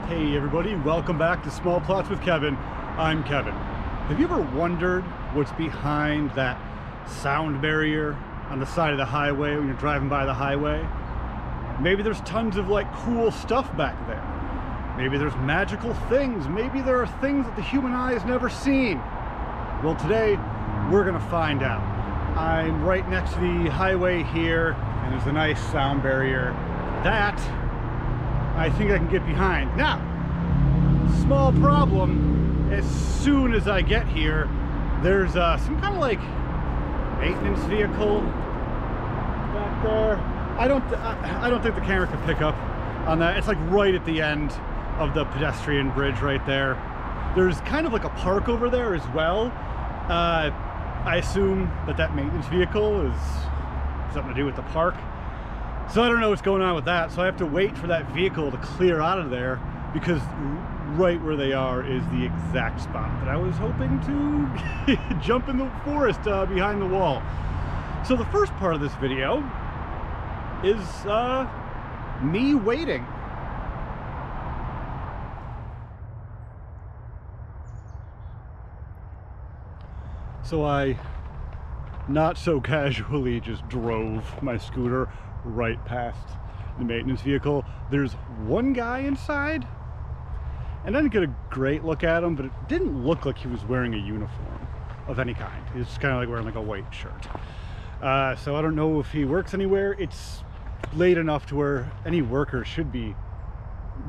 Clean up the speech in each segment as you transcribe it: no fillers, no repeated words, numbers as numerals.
Hey everybody, welcome back to Small Plots with Kevin. I'm Kevin. Have you ever wondered what's behind that sound barrier on the side of the highway when you're driving by the highway? Maybe there's tons of like cool stuff back there. Maybe there's magical things. Maybe there are things that the human eye has never seen. Well, today we're gonna find out. I'm right next to the highway here, and there's a nice sound barrier that I think I can get behind. Now, small problem, as soon as I get here, there's some kind of like maintenance vehicle back there. I don't think the camera can pick up on that. It's like right at the end of the pedestrian bridge right there. There's kind of like a park over there as well. I assume that maintenance vehicle is something to do with the park. So I don't know what's going on with that, so I have to wait for that vehicle to clear out of there, because right where they are is the exact spot that I was hoping to jump in the forest behind the wall. So the first part of this video is me waiting. So I not so casually just drove my scooter right past the maintenance vehicle. There's one guy inside, and I didn't get a great look at him, but it didn't look like he was wearing a uniform of any kind. He was kind of like wearing like a white shirt. So I don't know if he works anywhere. It's late enough to where any workers should be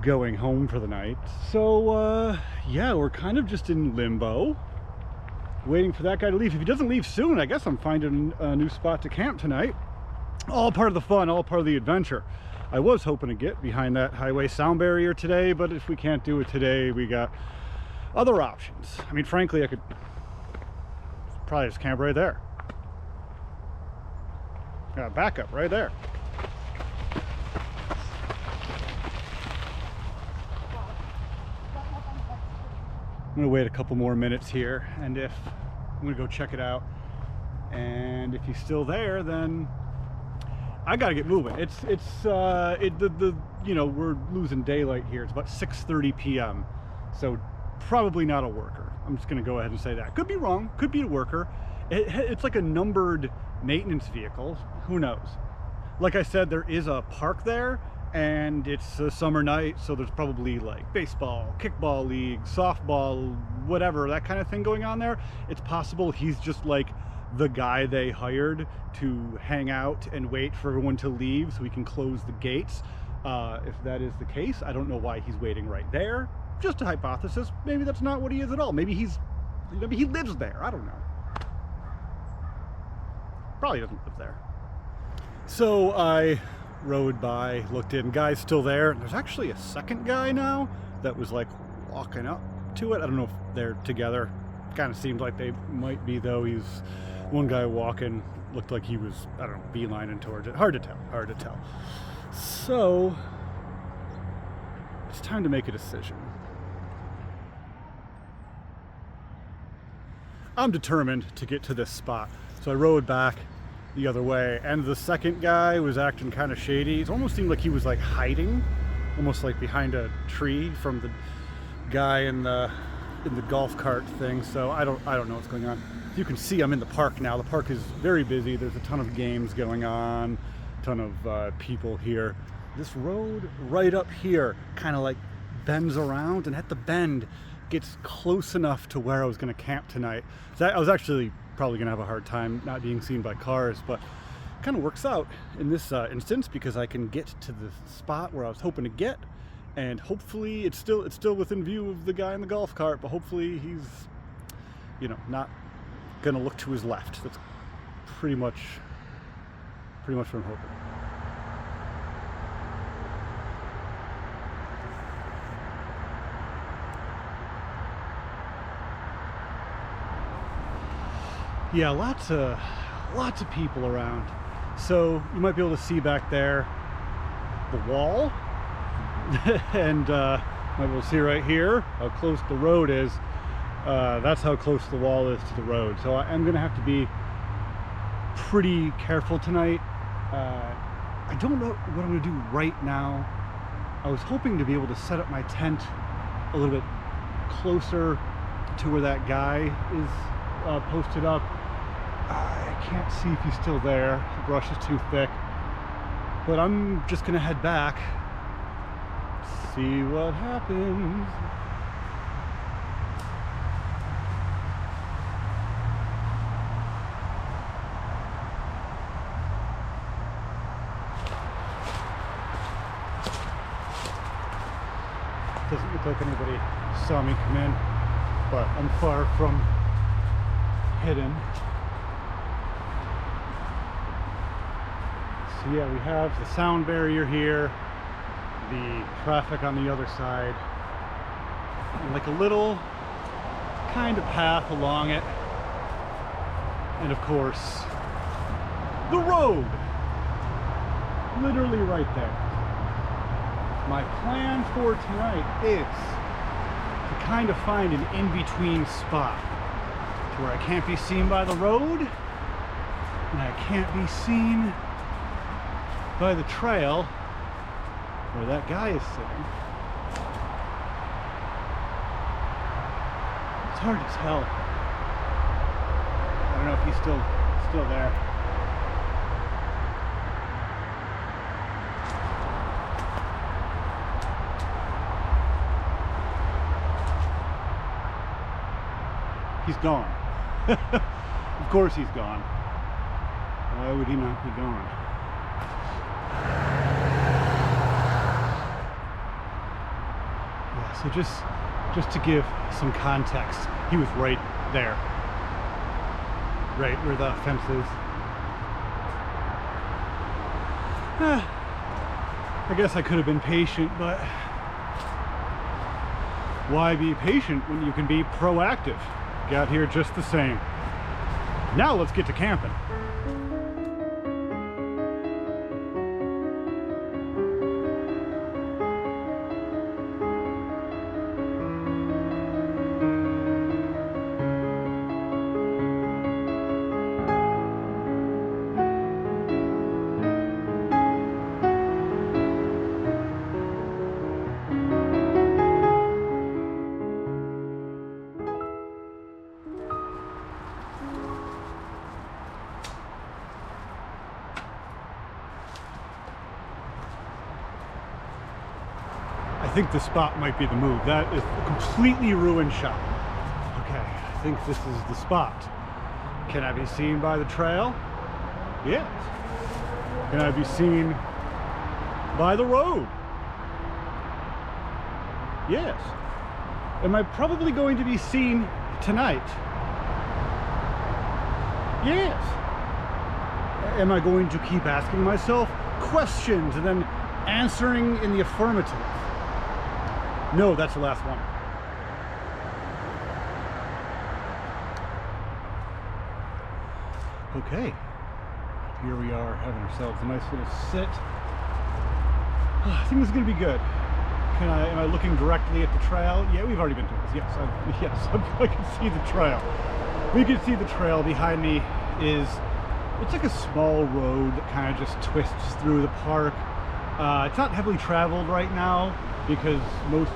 going home for the night. So yeah, we're kind of just in limbo, waiting for that guy to leave. If he doesn't leave soon, I guess I'm finding a new spot to camp tonight. All part of the fun, all part of the adventure. I was hoping to get behind that highway sound barrier today, but if we can't do it today, we got other options. I mean, frankly, I could probably just camp right there. Got backup right there. I'm gonna wait a couple more minutes here, and I'm gonna go check it out, and if he's still there, then I gotta get moving. You know, we're losing daylight here. It's about 6:30 p.m. So probably not a worker. I'm just gonna go ahead and say that. Could be wrong, could be a worker. It's like a numbered maintenance vehicle, who knows? Like I said, there is a park there, and it's a summer night, so there's probably like baseball, kickball league, softball, whatever, that kind of thing going on there. It's possible he's just like the guy they hired to hang out and wait for everyone to leave so we can close the gates. If that is the case, I don't know why he's waiting right there. Just a hypothesis. Maybe that's not what he is at all. Maybe he lives there. I don't know. Probably doesn't live there. So I rode by, looked in, guy's still there. There's actually a second guy now that was like walking up to it. I don't know if they're together. Kind of seems like they might be, though. He's one guy walking, looked like he was, I don't know, beelining towards it. Hard to tell. So it's time to make a decision. I'm determined to get to this spot, so I rode back the other way, and the second guy was acting kind of shady. It almost seemed like he was like hiding, almost like behind a tree from the guy in the golf cart thing. So I don't know what's going on. You can see I'm in the park now. The park is very busy. There's a ton of games going on, a ton of people here. This road right up here kind of like bends around, and at the bend gets close enough to where I was going to camp tonight. So I was actually probably going to have a hard time not being seen by cars, but it kind of works out in this instance, because I can get to the spot where I was hoping to get, and hopefully it's still within view of the guy in the golf cart, but hopefully he's, you know, not gonna look to his left. That's pretty much what I'm hoping. Yeah, lots of people around. So you might be able to see back there the wall, and might be able to see right here how close the road is. That's how close the wall is to the road. So I'm going to have to be pretty careful tonight. I don't know what I'm going to do right now. I was hoping to be able to set up my tent a little bit closer to where that guy is posted up. I can't see if he's still there. The brush is too thick. But I'm just gonna head back, see what happens. Doesn't look like anybody saw me come in, but I'm far from hidden. So yeah, we have the sound barrier here, the traffic on the other side, and like a little kind of path along it, and of course the road, literally right there. My plan for tonight is to kind of find an in-between spot to where I can't be seen by the road and I can't be seen by the trail where that guy is sitting. It's hard to tell. I don't know if he's still there. He's gone. Of course he's gone. Why would he not be gone? Yeah, so just to give some context, he was right there. Right where the fence is. I guess I could have been patient, but why be patient when you can be proactive? Got here just the same. Now let's get to camping. I think the spot might be the move. That is a completely ruined shot. Okay, I think this is the spot. Can I be seen by the trail? Yes. Can I be seen by the road? Yes. Am I probably going to be seen tonight? Yes. Am I going to keep asking myself questions and then answering in the affirmative? No, that's the last one. Okay, here we are having ourselves a nice little sit. I think this is going to be good. Am I looking directly at the trail? Yeah, we've already been doing this. Yes, I can see the trail. We can see the trail behind me. It's like a small road that kind of just twists through the park. It's not heavily traveled right now because most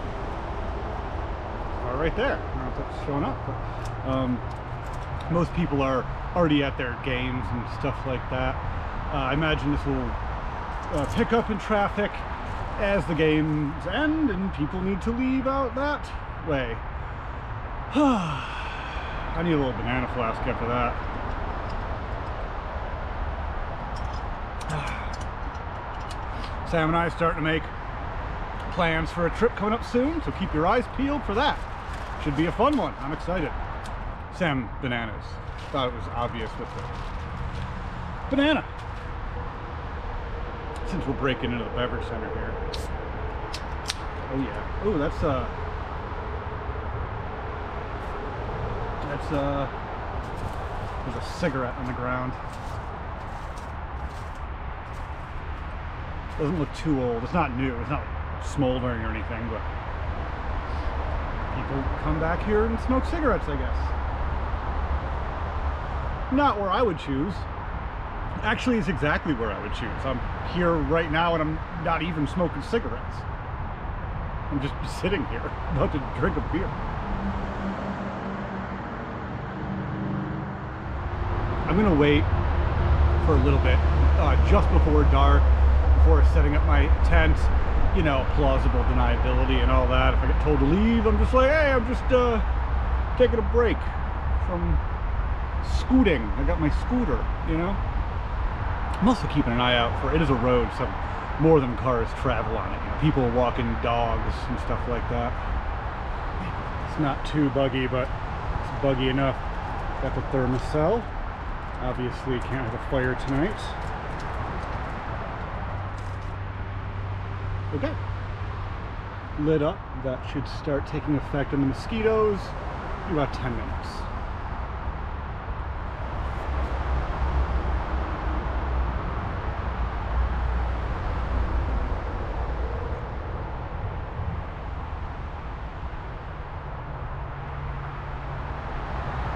are right there. I don't know if that's showing up, but most people are already at their games and stuff like that. I imagine this will pick up in traffic as the games end and people need to leave out that way. I need a little banana flask after that. Sam and I are starting to make plans for a trip coming up soon, so keep your eyes peeled for that. Should be a fun one. I'm excited. Sam, bananas. Thought it was obvious with the banana. Since we're breaking into the beverage center here. Oh yeah. Oh, there's a cigarette on the ground. Doesn't look too old. It's not new. It's not smoldering or anything, but people come back here and smoke cigarettes, I guess. Not where I would choose. Actually, it's exactly where I would choose. I'm here right now and I'm not even smoking cigarettes. I'm just sitting here about to drink a beer. I'm gonna wait for a little bit, just before dark, before setting up my tent. You know, plausible deniability and all that. If I get told to leave, I'm just like, hey, I'm just taking a break from scooting. I got my scooter, you know? I'm also keeping an eye out for, it is a road, so more than cars travel on it. You know, people walking dogs and stuff like that. It's not too buggy, but it's buggy enough. Got the thermocell. Obviously can't have a fire tonight. Okay. Lit up. That should start taking effect on the mosquitoes in about 10 minutes.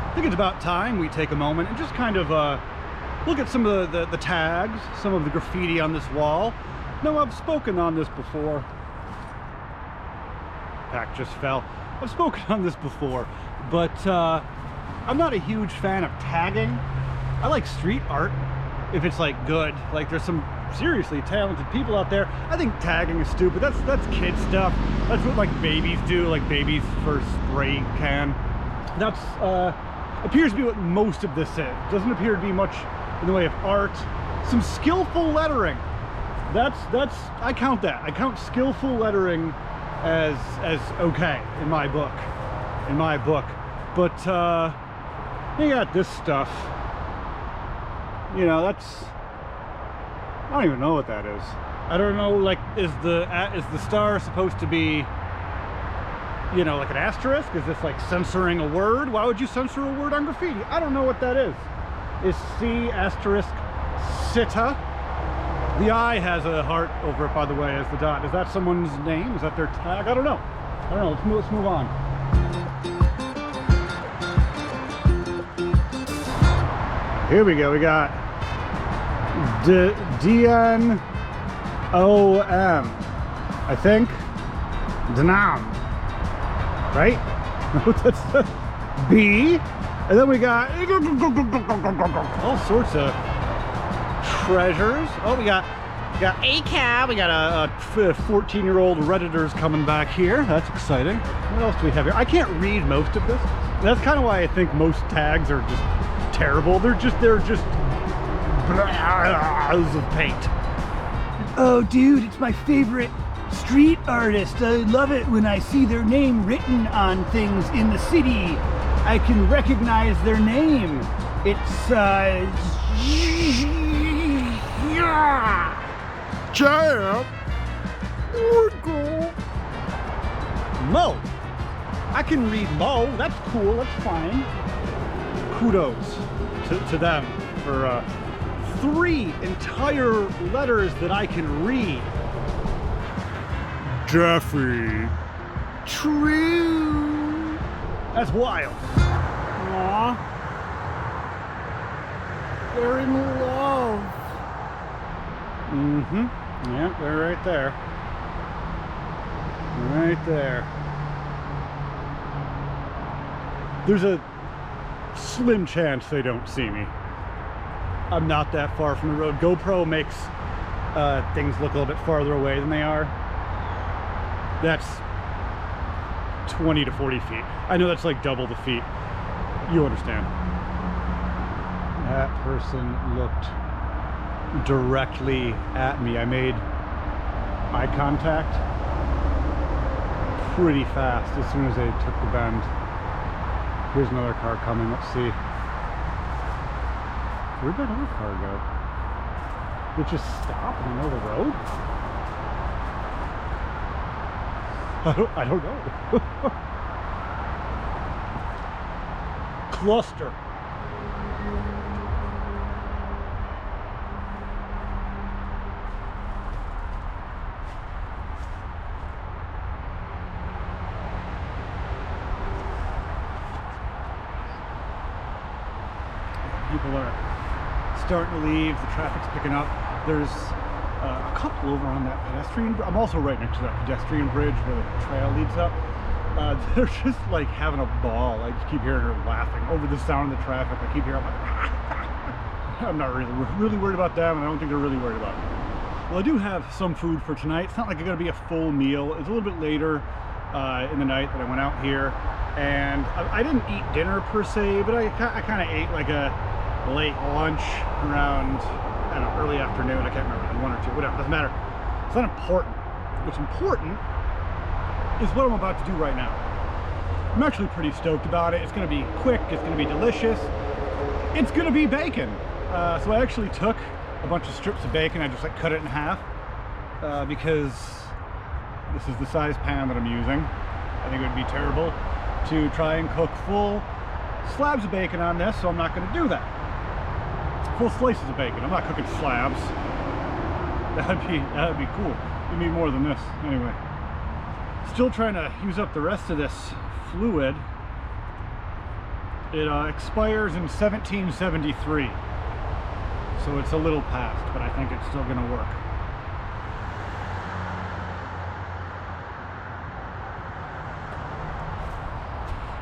I think it's about time we take a moment and just kind of look at some of the tags, some of the graffiti on this wall. No, I've spoken on this before. Pack just fell. I've spoken on this before, but I'm not a huge fan of tagging. I like street art if it's like good. Like there's some seriously talented people out there. I think tagging is stupid. That's kid stuff. That's what like babies do, like babies for spray can. That's appears to be what most of this is. Doesn't appear to be much in the way of art. Some skillful lettering. That's I count that. I count skillful lettering as okay in my book. In my book. But you got this stuff. You know, that's, I don't even know what that is. I don't know, like, is the star supposed to be, you know, like an asterisk? Is this like censoring a word? Why would you censor a word on graffiti? I don't know what that is. Is C asterisk Sita? The I has a heart over it, by the way, as the dot. Is that someone's name? Is that their tag? I don't know. I don't know. Let's move on. Here we go. We got DNOM. I think. Denom. Right? That's B. And then we got all sorts of treasures. Oh, we got ACAB. We got a 14-year-old Redditors coming back here. That's exciting. What else do we have here? I can't read most of this. That's kind of why I think most tags are just terrible. They're just blahs of paint. Oh, dude, it's my favorite street artist. I love it when I see their name written on things in the city. I can recognize their name. It's Champ. Mo. I can read Mo. That's cool. That's fine. Kudos to them for 3 entire letters that I can read. Jeffrey. True. That's wild. Aww. They're in love. Mm-hmm. Yeah, they're right there. Right there. There's a slim chance they don't see me. I'm not that far from the road. GoPro makes things look a little bit farther away than they are. That's 20 to 40 feet. I know that's like double the feet. You understand. That person looked directly at me. I made eye contact pretty fast as soon as they took the bend. Here's another car coming. Let's see. Where'd that other car go? Did it just stop in the middle of the road? I don't know. Cluster. People are starting to leave. The traffic's picking up. There's A couple over on that pedestrian. I'm also right next to that pedestrian bridge where the trail leads up. They're just like having a ball. I just keep hearing her laughing over the sound of the traffic. I keep hearing, I'm not really worried about them, and I don't think they're really worried about me. Well, I do have some food for tonight. It's not like it's gonna be a full meal. It's a little bit later in the night that I went out here, and I didn't eat dinner per se, but I kind of ate like a late lunch around, I don't know, early afternoon. I can't remember, 1 or 2, whatever, doesn't matter. It's not important. What's important is what I'm about to do right now. I'm actually pretty stoked about it. It's gonna be quick, it's gonna be delicious, it's gonna be bacon. So I actually took a bunch of strips of bacon, I just like cut it in half because this is the size pan that I'm using. I think it would be terrible to try and cook full slabs of bacon on this, so I'm not gonna do that. Full slices of bacon, I'm not cooking slabs. That'd be cool. You need more than this, anyway. Still trying to use up the rest of this fluid. It expires in 1773, so it's a little past, but I think it's still gonna work.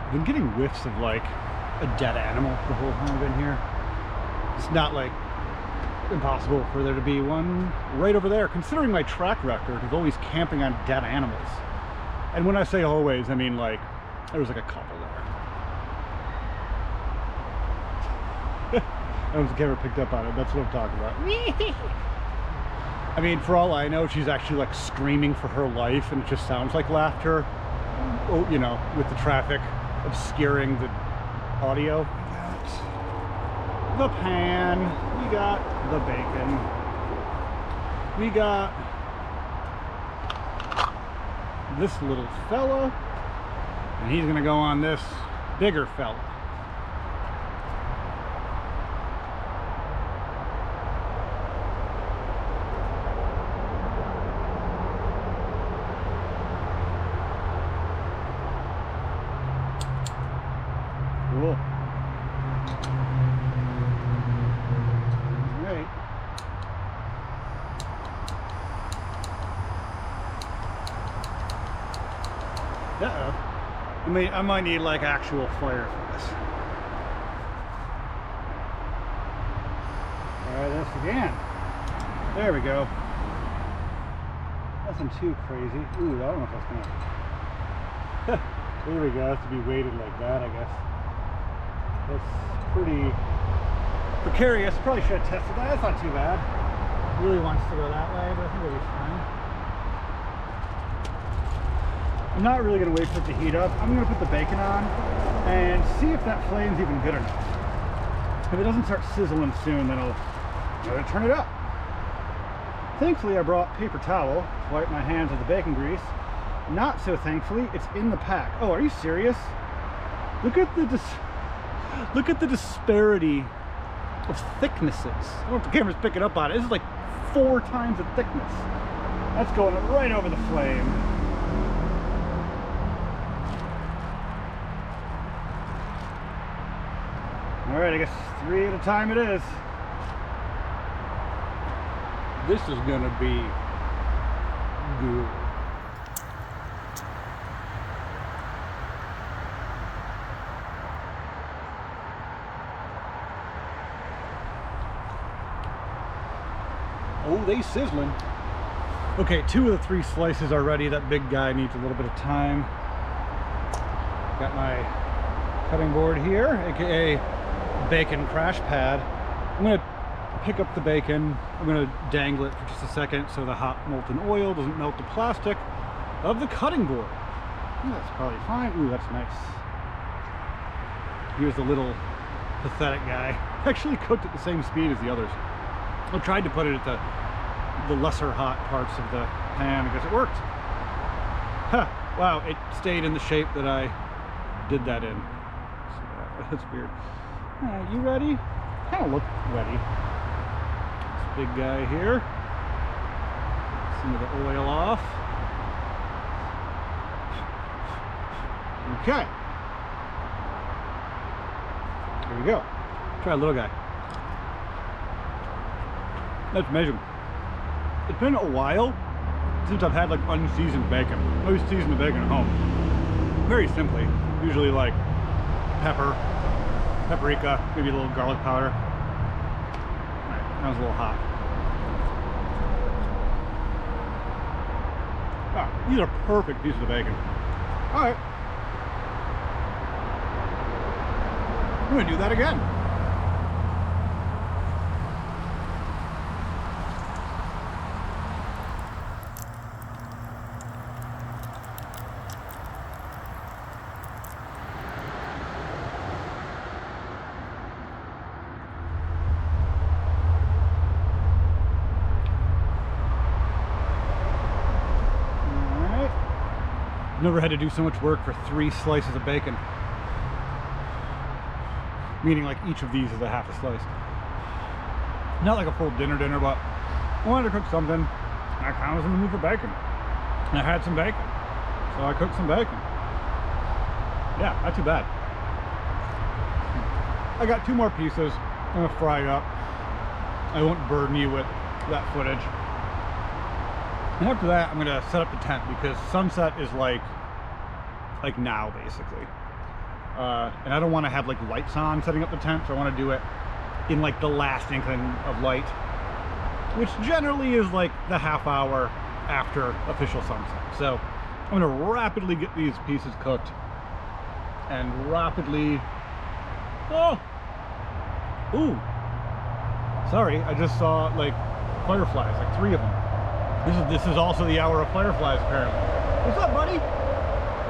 I've been getting whiffs of like a dead animal the whole time I've been here. It's not like impossible for there to be one right over there, considering my track record of always camping on dead animals. And when I say always, I mean like there was like a couple there. I don't think I ever picked up on it. That's what I'm talking about. I mean, for all I know, she's actually like screaming for her life, and it just sounds like laughter. Oh, you know, with the traffic obscuring the audio. We got the pan. We got the bacon. We got this little fella, and he's gonna go on this bigger fella. Cool. All right. Uh-oh. I might need like actual fire for this. Try this again. There we go. Nothing too crazy. Ooh, I don't know if that's gonna... There we go. It has to be weighted like that, I guess. That's pretty precarious. Probably should have tested that. That's not too bad. Really wants to go that way, but I think it'll be fine. I'm not really going to wait for it to heat up. I'm going to put the bacon on and see if that flame's even good enough. If it doesn't start sizzling soon, then I'll turn it up. Thankfully, I brought paper towel to wipe my hands with the bacon grease. Not so thankfully, it's in the pack. Oh, are you serious? Look at the disparity of thicknesses. I don't know if the camera's picking up on it. This is like 4 times the thickness. That's going right over the flame. All right, I guess 3 at a time it is. This is gonna be good. Oh, they sizzling. Okay, 2 of the 3 slices are ready. That big guy needs a little bit of time. Got my cutting board here, aka bacon crash pad. I'm gonna pick up the bacon. I'm gonna dangle it for just a second so the hot molten oil doesn't melt the plastic of the cutting board. Ooh, that's probably fine. Ooh, that's nice. Here's the little pathetic guy. Actually cooked at the same speed as the others. I tried to put it at the lesser hot parts of the pan because it worked. Huh, wow, it stayed in the shape that I did that in. So, that's weird. You ready? Kind of look ready. This big guy here. Some of the oil off. Okay. Here we go. Try a little guy. Let's measure him. It's been a while since I've had like unseasoned bacon. I always season the bacon at home. Very simply. Usually like pepper, paprika, maybe a little garlic powder. Alright, that was a little hot. Ah, these are perfect pieces of bacon. Alright. I'm gonna do that again. Never had to do so much work for 3 slices of bacon. Meaning like each of these is a half a slice. Not like a full dinner, but I wanted to cook something, and I kind of was in the mood for bacon. And I had some bacon, so I cooked some bacon. Yeah, not too bad. I got 2 more pieces. I'm gonna fry it up. I won't burden you with that footage. And after that, I'm gonna set up the tent because sunset is like now basically. And I don't want to have like lights on setting up the tent, so I want to do it in like the last inkling of light, which generally is like the half hour after official sunset. So I'm gonna rapidly get these pieces cooked and rapidly. Oh, ooh, sorry, I just saw like fireflies, like 3 of them. This is also the hour of fireflies, apparently. What's up, buddy?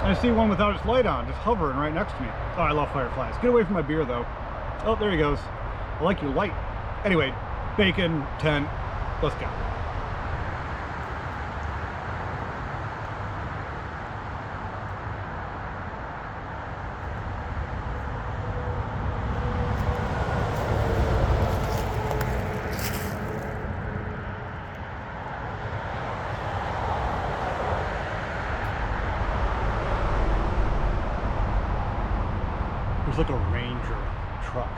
I see one without its light on, just hovering right next to me. Oh, I love fireflies. Get away from my beer, though. Oh, there he goes. I like your light. Anyway, bacon, tent, let's go. There's like a Ranger truck.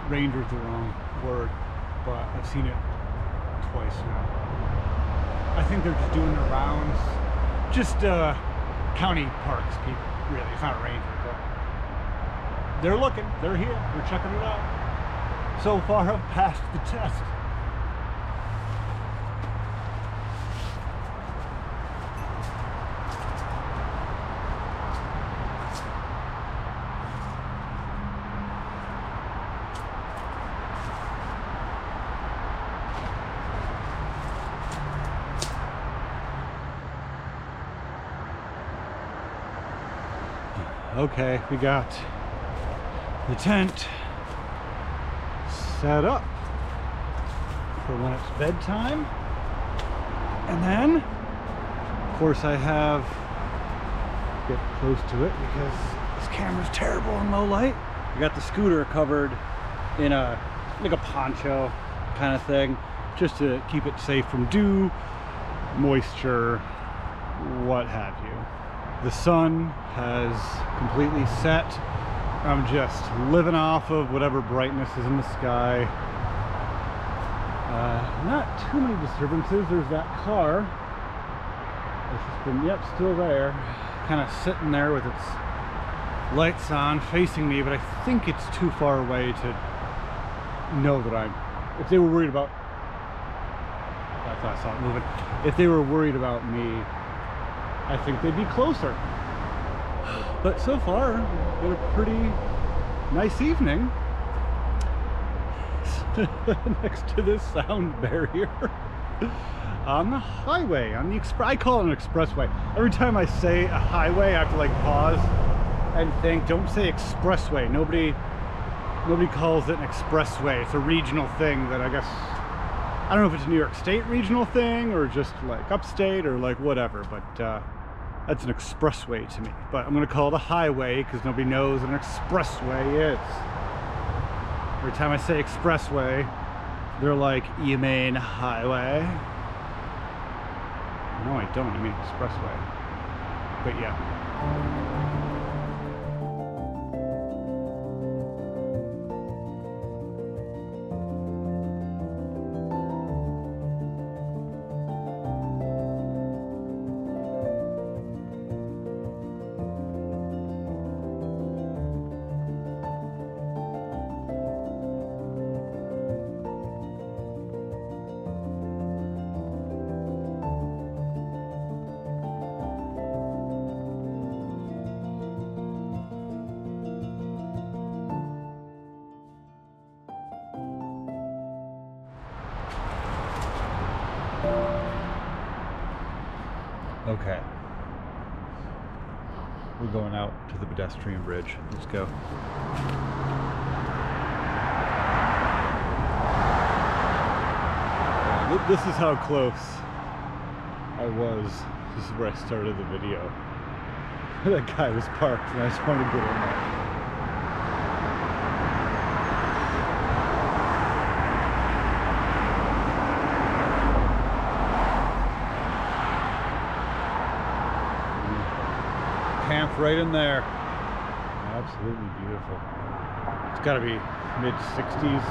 Ranger's the wrong word, but I've seen it twice now. I think they're just doing their rounds. Just county parks people, really. It's not a Ranger, but they're looking. They're here. They're checking it out. So far, I've passed the test. Okay, we got the tent set up for when it's bedtime. And then, of course, I have to get close to it because this camera's terrible in low light. I got the scooter covered in like a poncho kind of thing, just to keep it safe from dew, moisture, what have you. The sun has completely set. I'm just living off of whatever brightness is in the sky. Not too many disturbances. There's that car. It's just been, yep, still there. Kind of sitting there with its lights on, facing me, but I think it's too far away to know that I'm... If they were worried about... I thought I saw it moving. If they were worried about me, I think they'd be closer. But so far, been a pretty nice evening next to this sound barrier on the highway, on the I call it an expressway. Every time I say a highway, I have to like pause and think. Don't say expressway. Nobody calls it an expressway. It's a regional thing that I guess, I don't know if it's a New York State regional thing or just like upstate or like whatever, but that's an expressway to me. But I'm gonna call it a highway because nobody knows what an expressway is. Every time I say expressway, they're like, you mean highway? No, I don't. I mean expressway. But yeah. Okay. We're going out to the pedestrian bridge. Let's go. This is how close I was. This is where I started the video. That guy was parked and I just wanted to get in there. Camp right in there. Absolutely beautiful. It's got to be mid-60s.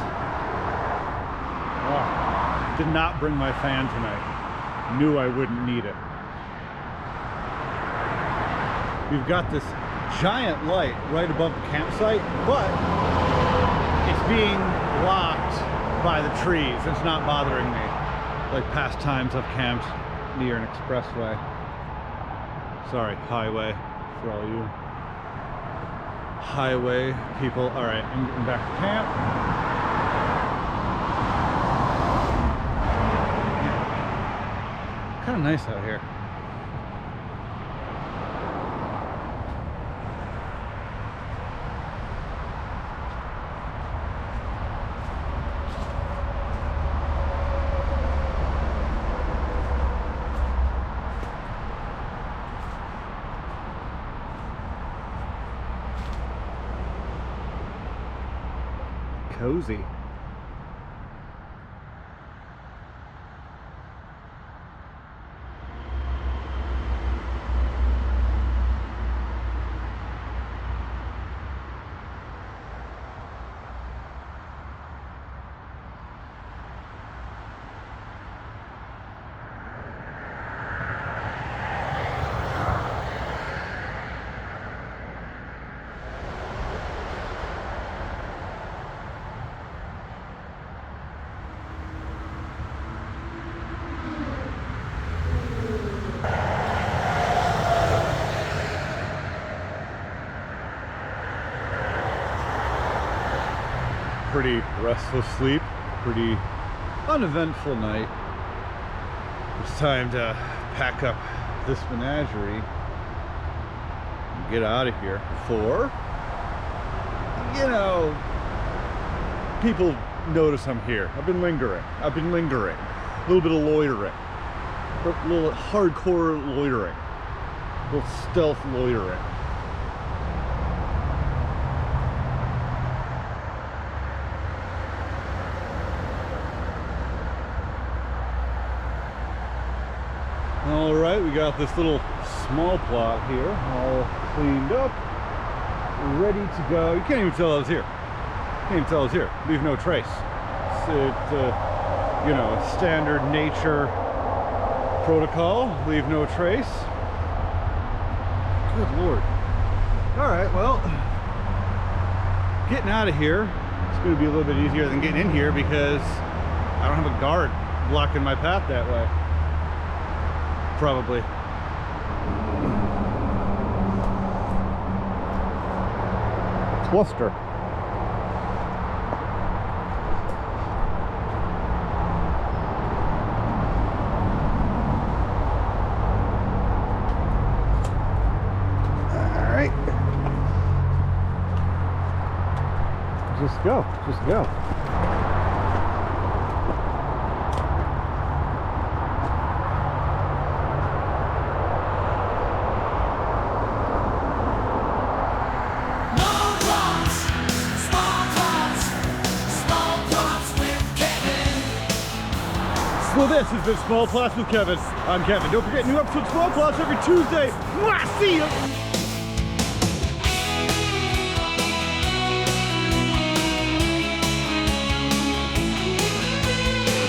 Oh, did not bring my fan tonight. Knew I wouldn't need it. We've got this giant light right above the campsite, but it's being blocked by the trees. It's not bothering me. Like past times I've camped near an expressway. Sorry, highway. For all you highway people. All right, I'm getting back to camp. Kind of nice out here. Cozy. Pretty restful sleep, pretty uneventful night. It's time to pack up this menagerie and get out of here before, you know, people notice I'm here. I've been lingering. A little bit of loitering. A little hardcore loitering. A little stealth loitering. All right, we got this little small plot here, all cleaned up, ready to go. You can't even tell I was here. Can't even tell I was here. Leave no trace. It's you know, a standard nature protocol. Leave no trace. Good Lord. All right, well, getting out of here, it's going to be a little bit easier than getting in here because I don't have a guard blocking my path that way. Probably. Cluster. All right. Just go. Just go. Well, this has been Small Plots with Kevin. I'm Kevin. Don't forget, new episode of Small Plots every Tuesday. Mwah! See ya!